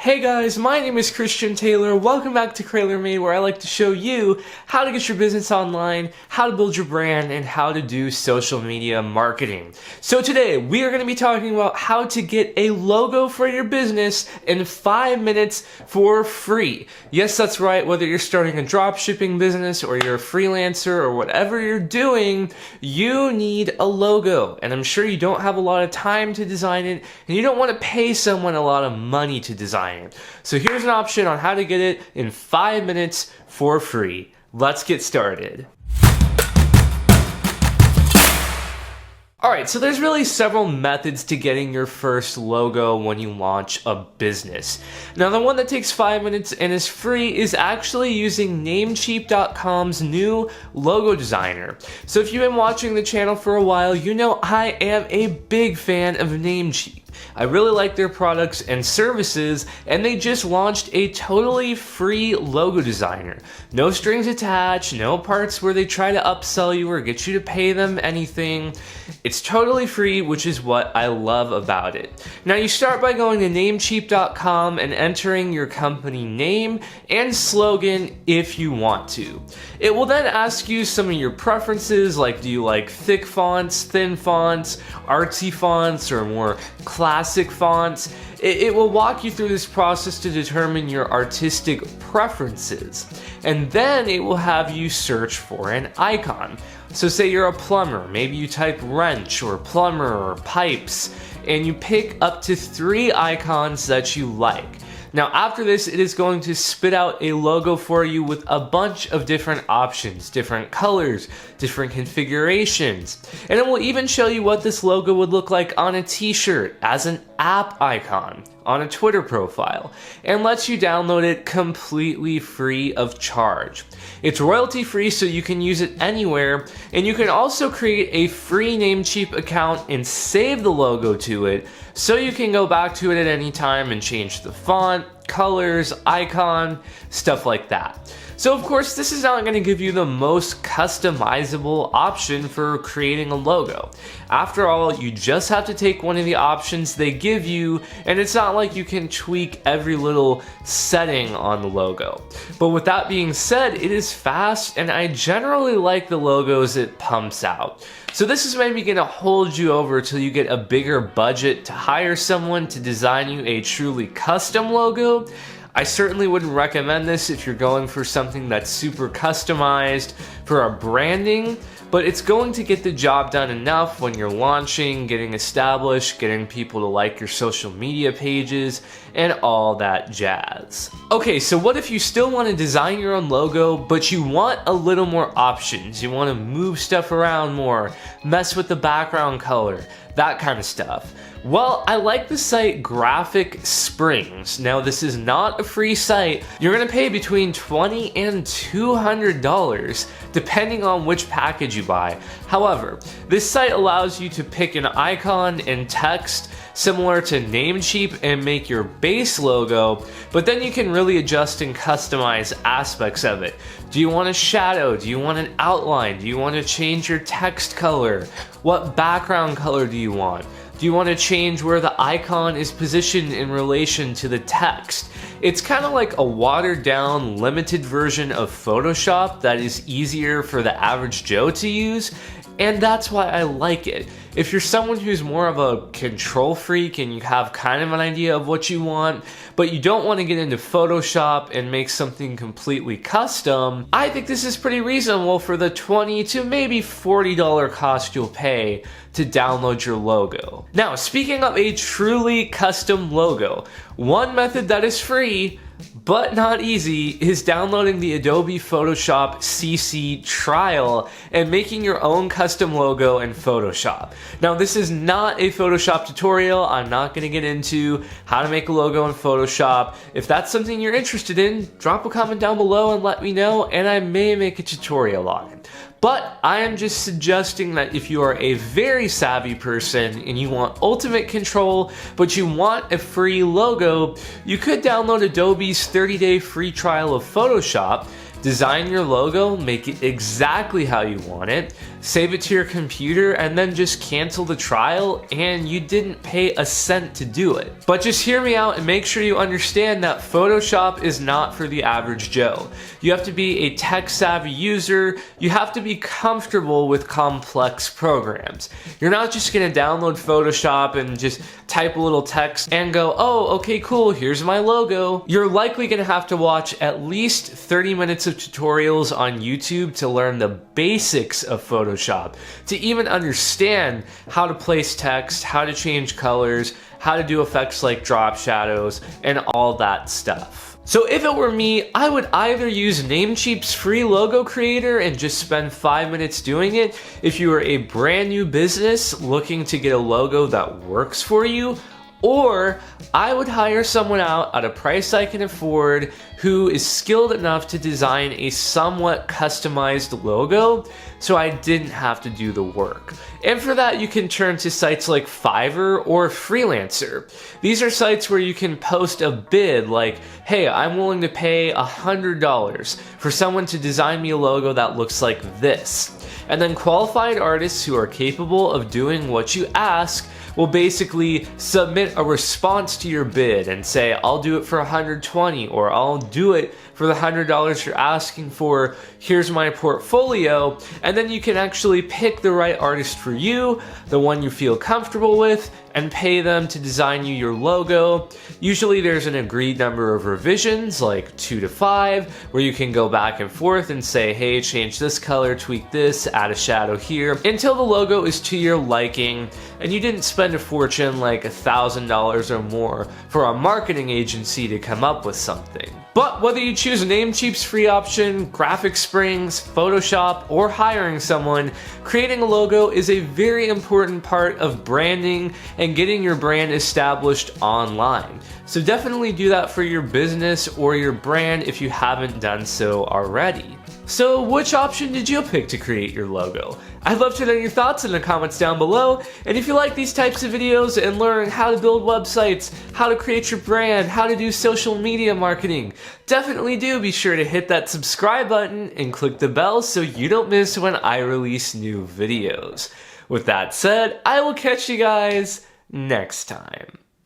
Hey guys, my name is Christian Taylor. Welcome back to CraylerMade, where I like to show you how to get your business online, how to build your brand, and how to do social media marketing. So today, we are going to be talking about how to get a logo for your business in 5 minutes for free. Yes, that's right. Whether you're starting a dropshipping business or you're a freelancer or whatever you're doing, you need a logo. And I'm sure you don't have a lot of time to design it, and you don't want to pay someone a lot of money to design it. So here's an option on how to get it in 5 minutes for free. Let's get started. Alright, so there's really several methods to getting your first logo when you launch a business. Now, the one that takes 5 minutes and is free is actually using Namecheap.com's new logo designer. So if you've been watching the channel for a while, you know I am a big fan of Namecheap. I really like their products and services, and they just launched a totally free logo designer. No strings attached, no parts where they try to upsell you or get you to pay them anything. It's totally free, which is what I love about it. Now, you start by going to Namecheap.com and entering your company name and slogan if you want to. It will then ask you some of your preferences, like do you like thick fonts, thin fonts, artsy fonts, or more classic fonts. It will walk you through this process to determine your artistic preferences. And then it will have you search for an icon. So say you're a plumber, maybe you type wrench or plumber or pipes, and you pick up to 3 icons that you like. Now, after this, it is going to spit out a logo for you with a bunch of different options, different colors, different configurations. And it will even show you what this logo would look like on a t-shirt, as an app icon, on a Twitter profile, and lets you download it completely free of charge. It's royalty free, so you can use it anywhere, and you can also create a free Namecheap account and save the logo to it, so you can go back to it at any time and change the font, colors, icon, stuff like that. So of course, this is not going to give you the most customizable option for creating a logo. After all, you just have to take one of the options they give you, and it's not like you can tweak every little setting on the logo. But with that being said, it is fast, and I generally like the logos it pumps out. So this is maybe going to hold you over till you get a bigger budget to hire someone to design you a truly custom logo. I certainly wouldn't recommend this if you're going for something that's super customized for our branding, but it's going to get the job done enough when you're launching, getting established, getting people to like your social media pages, and all that jazz. Okay, so what if you still want to design your own logo, but you want a little more options? You want to move stuff around more, mess with the background color, that kind of stuff. Well, I like the site Graphic Springs. Now, this is not a free site. You're gonna pay between $20 and $200 depending on which package you buy. However, this site allows you to pick an icon and text similar to Namecheap and make your base logo, but then you can really adjust and customize aspects of it. Do you want a shadow? Do you want an outline? Do you want to change your text color? What background color do you want? Do you want to change where the icon is positioned in relation to the text? It's kind of like a watered down, limited version of Photoshop that is easier for the average Joe to use, and that's why I like it. If you're someone who's more of a control freak and you have kind of an idea of what you want, but you don't want to get into Photoshop and make something completely custom, I think this is pretty reasonable for the $20 to maybe $40 cost you'll pay to download your logo. Now, speaking of a truly custom logo, one method that is free but not easy is downloading the Adobe Photoshop CC trial and making your own custom logo in Photoshop. Now, this is not a Photoshop tutorial. I'm not going to get into how to make a logo in Photoshop. If that's something you're interested in, drop a comment down below and let me know, and I may make a tutorial on it. But I am just suggesting that if you are a very savvy person and you want ultimate control, but you want a free logo, you could download Adobe's 30-day free trial of Photoshop, design your logo, make it exactly how you want it, save it to your computer, and then just cancel the trial, and you didn't pay a cent to do it. But just hear me out and make sure you understand that Photoshop is not for the average Joe. You have to be a tech-savvy user, you have to be comfortable with complex programs. You're not just gonna download Photoshop and just type a little text and go, oh, okay, cool, here's my logo. You're likely gonna have to watch at least 30 minutes of tutorials on YouTube to learn the basics of Photoshop, to even understand how to place text, how to change colors, how to do effects like drop shadows, and all that stuff. So if it were me, I would either use Namecheap's free logo creator and just spend 5 minutes doing it if you are a brand new business looking to get a logo that works for you, or I would hire someone out at a price I can afford who is skilled enough to design a somewhat customized logo so I didn't have to do the work. And for that, you can turn to sites like Fiverr or Freelancer. These are sites where you can post a bid like, hey, I'm willing to pay $100 for someone to design me a logo that looks like this. And then qualified artists who are capable of doing what you ask will basically submit a response to your bid and say, I'll do it for $120, or I'll do it for the $100 you're asking for, here's my portfolio, and then you can actually pick the right artist for you, the one you feel comfortable with, and pay them to design you your logo. Usually there's an agreed number of revisions, like 2 to 5, where you can go back and forth and say, hey, change this color, tweak this, add a shadow here, until the logo is to your liking, and you didn't spend a fortune like $1,000 or more for a marketing agency to come up with something. But whether you choose Namecheap's free option, Graphic Springs, Photoshop, or hiring someone, creating a logo is a very important part of branding and getting your brand established online. So definitely do that for your business or your brand if you haven't done so already. So which option did you pick to create your logo? I'd love to know your thoughts in the comments down below, and if you like these types of videos and learn how to build websites, how to create your brand, how to do social media marketing, definitely do be sure to hit that subscribe button and click the bell so you don't miss when I release new videos. With that said, I will catch you guys next time.